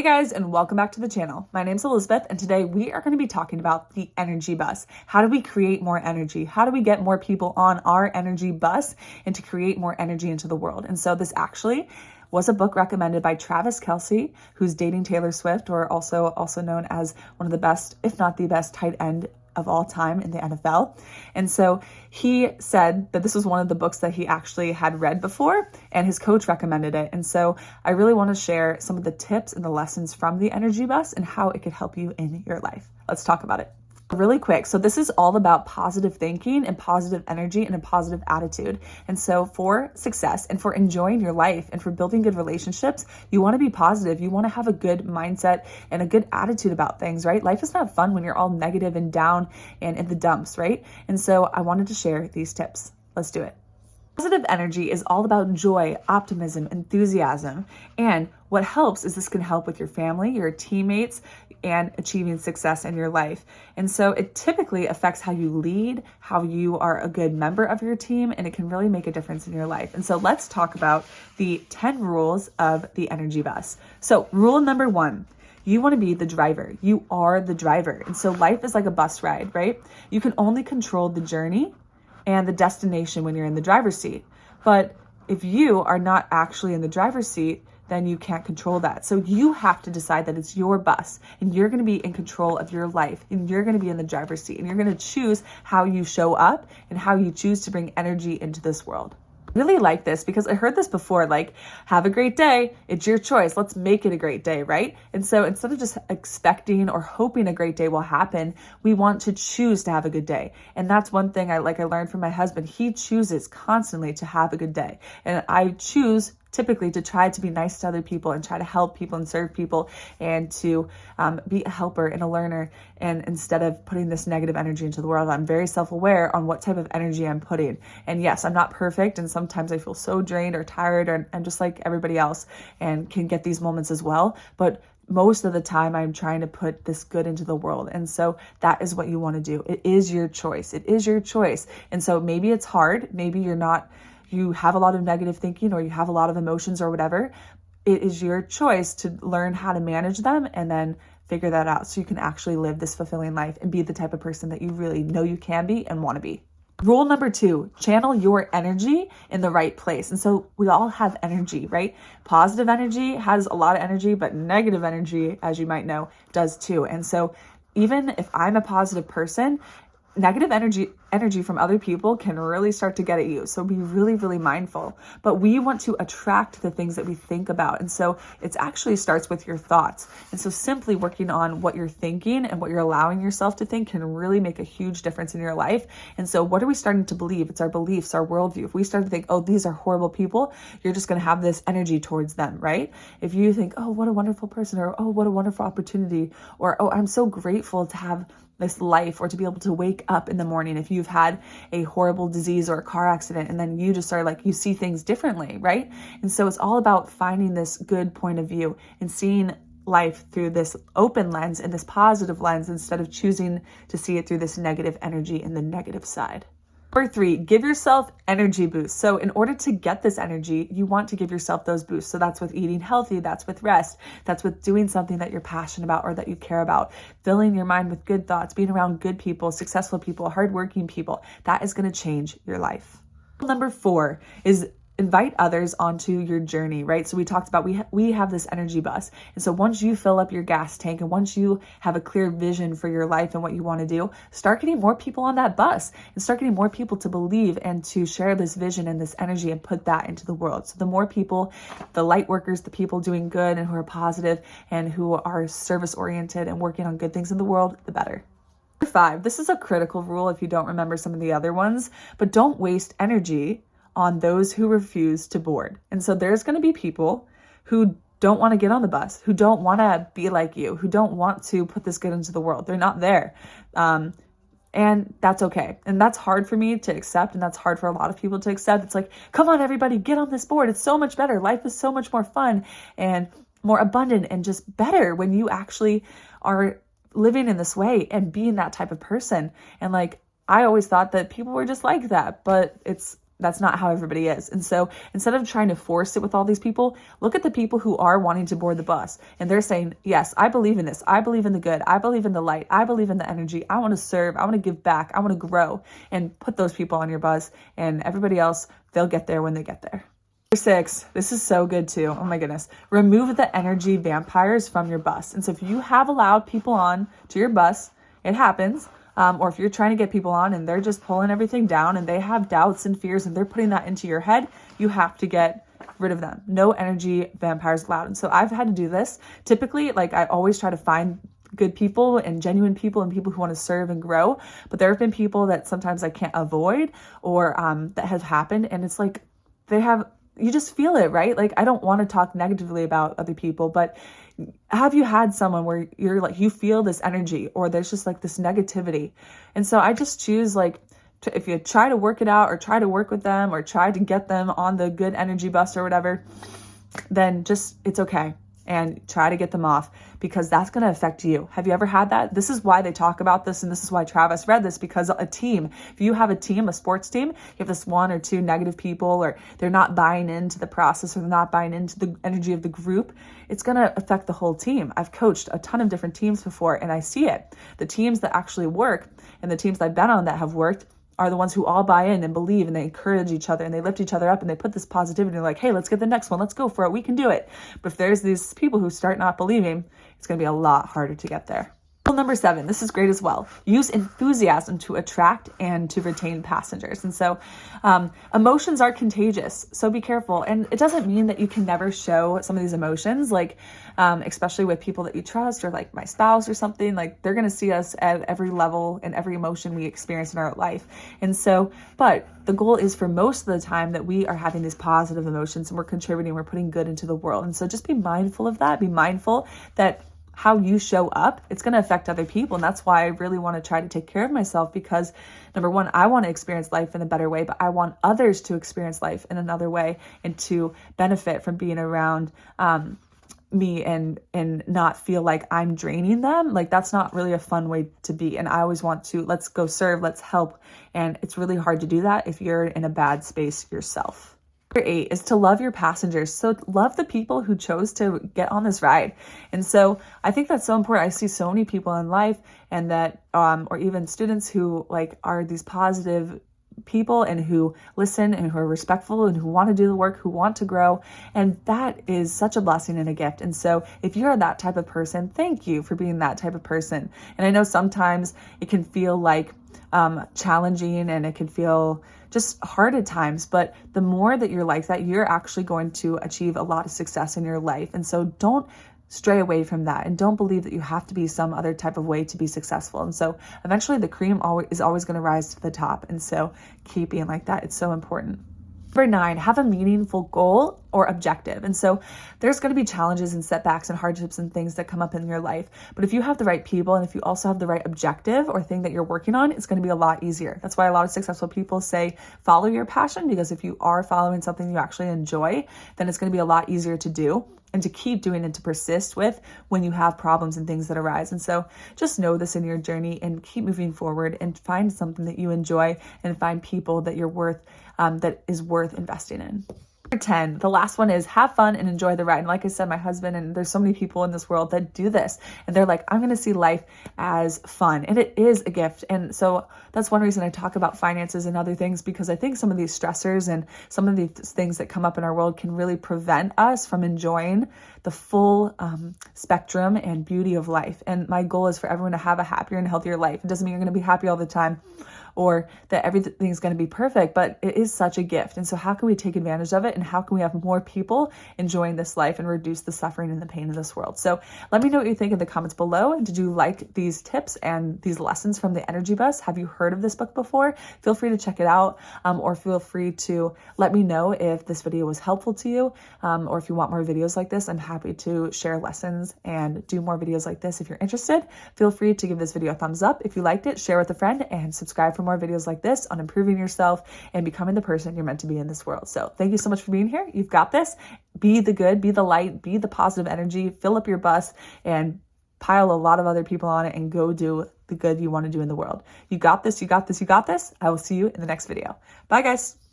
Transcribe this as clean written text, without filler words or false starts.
Hey guys, and welcome back to the channel. My name's Elizabeth, and today we are going to be talking about the energy bus. How do we create more energy? How do we get more people on our energy bus and to create more energy into the world? And so this actually was a book recommended by Travis Kelce, who's dating Taylor Swift, or also known as one of the best, if not the best, tight end of all time in the NFL. And so he said that this was one of the books that he actually had read before, and his coach recommended it. And so I really want to share some of the tips and the lessons from the energy bus and how it could help you in your life. Let's talk about it. Really quick. So this is all about positive thinking and positive energy and a positive attitude. And so for success and for enjoying your life and for building good relationships, you want to be positive. You want to have a good mindset and a good attitude about things, right? Life is not fun when you're all negative and down and in the dumps, right? And so I wanted to share these tips. Let's do it. Positive energy is all about joy, optimism, enthusiasm. And what helps is this can help with your family, your teammates, and achieving success in your life. And so it typically affects how you lead, how you are a good member of your team, and it can really make a difference in your life. And so let's talk about the 10 rules of the energy bus. So rule number 1, you want to be the driver. You are the driver. And so life is like a bus ride, right? You can only control the journey and the destination when you're in the driver's seat. But if you are not actually in the driver's seat, then you can't control that. So you have to decide that it's your bus and you're going to be in control of your life and you're going to be in the driver's seat and you're going to choose how you show up and how you choose to bring energy into this world. I really like this because I heard this before, like, have a great day. It's your choice. Let's make it a great day, right? And so instead of just expecting or hoping a great day will happen, we want to choose to have a good day. And that's one thing I learned from my husband. He chooses constantly to have a good day. And I choose typically to try to be nice to other people and try to help people and serve people and to be a helper and a learner. And instead of putting this negative energy into the world, I'm very self-aware on what type of energy I'm putting. And yes, I'm not perfect. And sometimes I feel so drained or tired, or I'm just like everybody else and can get these moments as well. But most of the time I'm trying to put this good into the world. And so that is what you want to do. It is your choice. It is your choice. And so maybe it's hard. Maybe you have a lot of negative thinking or you have a lot of emotions or whatever. It is your choice to learn how to manage them and then figure that out so you can actually live this fulfilling life and be the type of person that you really know you can be and want to be. Rule number 2, channel your energy in the right place. And so we all have energy, right? Positive energy has a lot of energy, but negative energy, as you might know, does too. And so even if I'm a positive person, negative energy from other people can really start to get at you. So be really, really mindful. But we want to attract the things that we think about. And so it actually starts with your thoughts. And so simply working on what you're thinking and what you're allowing yourself to think can really make a huge difference in your life. And so what are we starting to believe? It's our beliefs, our worldview. If we start to think, oh, these are horrible people, you're just going to have this energy towards them, right? If you think, oh, what a wonderful person, or oh, what a wonderful opportunity, or oh, I'm so grateful to have this life, or to be able to wake up in the morning if you've had a horrible disease or a car accident, and then you just are you see things differently, right? And so it's all about finding this good point of view and seeing life through this open lens and this positive lens instead of choosing to see it through this negative energy and the negative side. Number 3, give yourself energy boosts. So in order to get this energy, you want to give yourself those boosts. So that's with eating healthy, that's with rest, that's with doing something that you're passionate about or that you care about, filling your mind with good thoughts, being around good people, successful people, hardworking people. That is going to change your life. Number 4 is invite others onto your journey, right? So we talked about we have this energy bus. And so once you fill up your gas tank and once you have a clear vision for your life and what you want to do, start getting more people on that bus and start getting more people to believe and to share this vision and this energy and put that into the world. So the more people, the light workers, the people doing good and who are positive and who are service oriented and working on good things in the world, the better. Number 5, this is a critical rule if you don't remember some of the other ones, but don't waste energy on those who refuse to board. And so there's going to be people who don't want to get on the bus, who don't want to be like you, who don't want to put this good into the world. They're not there. And that's okay. And that's hard for me to accept. And that's hard for a lot of people to accept. It's like, come on, everybody, get on this board. It's so much better. Life is so much more fun and more abundant and just better when you actually are living in this way and being that type of person. And I always thought that people were just like that, but it's that's not how everybody is. And so instead of trying to force it with all these people, look at the people who are wanting to board the bus and they're saying, yes, I believe in this. I believe in the good. I believe in the light. I believe in the energy. I want to serve. I want to give back. I want to grow, and put those people on your bus, and everybody else, they'll get there when they get there. Number 6, this is so good too. Oh my goodness. Remove the energy vampires from your bus. And so if you have allowed people on to your bus, it happens. Or if you're trying to get people on and they're just pulling everything down and they have doubts and fears and they're putting that into your head, you have to get rid of them. No energy vampires allowed. And so I've had to do this. Typically, like, I always try to find good people and genuine people and people who want to serve and grow. But there have been people that sometimes I can't avoid, or that have happened. And it's like, you just feel it, right? Like, I don't want to talk negatively about other people, but have you had someone where you're like, you feel this energy, or there's just like this negativity? And so I just choose, like, if you try to work it out or try to work with them or try to get them on the good energy bus or whatever, then just, it's okay. And try to get them off, because that's going to affect you. Have you ever had that? This is why they talk about this. And this is why Travis read this, because a team, if you have a team, a sports team, you have this 1 or 2 negative people, or they're not buying into the process, or they're not buying into the energy of the group, it's going to affect the whole team. I've coached a ton of different teams before, and I see it. The teams that actually work and the teams that I've been on that have worked are the ones who all buy in and believe, and they encourage each other and they lift each other up and they put this positivity. They're like, hey, let's get the next one. Let's go for it. We can do it. But if there's these people who start not believing, it's going to be a lot harder to get there. Rule number 7, this is great as well. Use enthusiasm to attract and to retain passengers. And so emotions are contagious, so be careful. And it doesn't mean that you can never show some of these emotions, like especially with people that you trust, or like my spouse or something. Like, they're going to see us at every level and every emotion we experience in our life. And so, but the goal is for most of the time that we are having these positive emotions and we're contributing, we're putting good into the world. And so just be mindful of that. Be mindful that how you show up, it's going to affect other people. And that's why I really want to try to take care of myself, because number 1, I want to experience life in a better way, but I want others to experience life in another way and to benefit from being around me and not feel like I'm draining them. Like, that's not really a fun way to be. And I always want to, let's go serve, let's help. And it's really hard to do that if you're in a bad space yourself. Number 8 is to love your passengers. So love the people who chose to get on this ride. And so I think that's so important. I see so many people in life, and that, or even students who like are these positive people and who listen and who are respectful and who want to do the work, who want to grow. And that is such a blessing and a gift. And so if you're that type of person, thank you for being that type of person. And I know sometimes it can feel like challenging, and it can feel just hard at times, but the more that you're like that, you're actually going to achieve a lot of success in your life. And so don't stray away from that, and don't believe that you have to be some other type of way to be successful. And so eventually the cream is always going to rise to the top. And so keep being like that. It's so important. Number 9, have a meaningful goal or objective. And so there's going to be challenges and setbacks and hardships and things that come up in your life. But if you have the right people, and if you also have the right objective or thing that you're working on, it's going to be a lot easier. That's why a lot of successful people say, follow your passion, because if you are following something you actually enjoy, then it's going to be a lot easier to do and to keep doing and to persist with when you have problems and things that arise. And so just know this in your journey and keep moving forward and find something that you enjoy and find people that you're worth, that is worth investing in. Number 10, the last one is have fun and enjoy the ride. And like I said, my husband, and there's so many people in this world that do this, and they're like, I'm going to see life as fun. And it is a gift. And so that's one reason I talk about finances and other things, because I think some of these stressors and some of these things that come up in our world can really prevent us from enjoying the full spectrum and beauty of life. And my goal is for everyone to have a happier and healthier life. It doesn't mean you're going to be happy all the time, or that everything's going to be perfect, but it is such a gift. And so how can we take advantage of it? And how can we have more people enjoying this life and reduce the suffering and the pain of this world? So let me know what you think in the comments below. Did you like these tips and these lessons from the Energy Bus? Have you heard of this book before? Feel free to check it out, or feel free to let me know if this video was helpful to you, or if you want more videos like this. I'm happy to share lessons and do more videos like this. If you're interested, feel free to give this video a thumbs up. If you liked it, share with a friend, and subscribe for more videos like this on improving yourself and becoming the person you're meant to be in this world. So thank you so much for being here. You've got this. Be the good, be the light, be the positive energy, fill up your bus and pile a lot of other people on it and go do the good you want to do in the world. You got this, you got this, you got this. I will see you in the next video. Bye guys.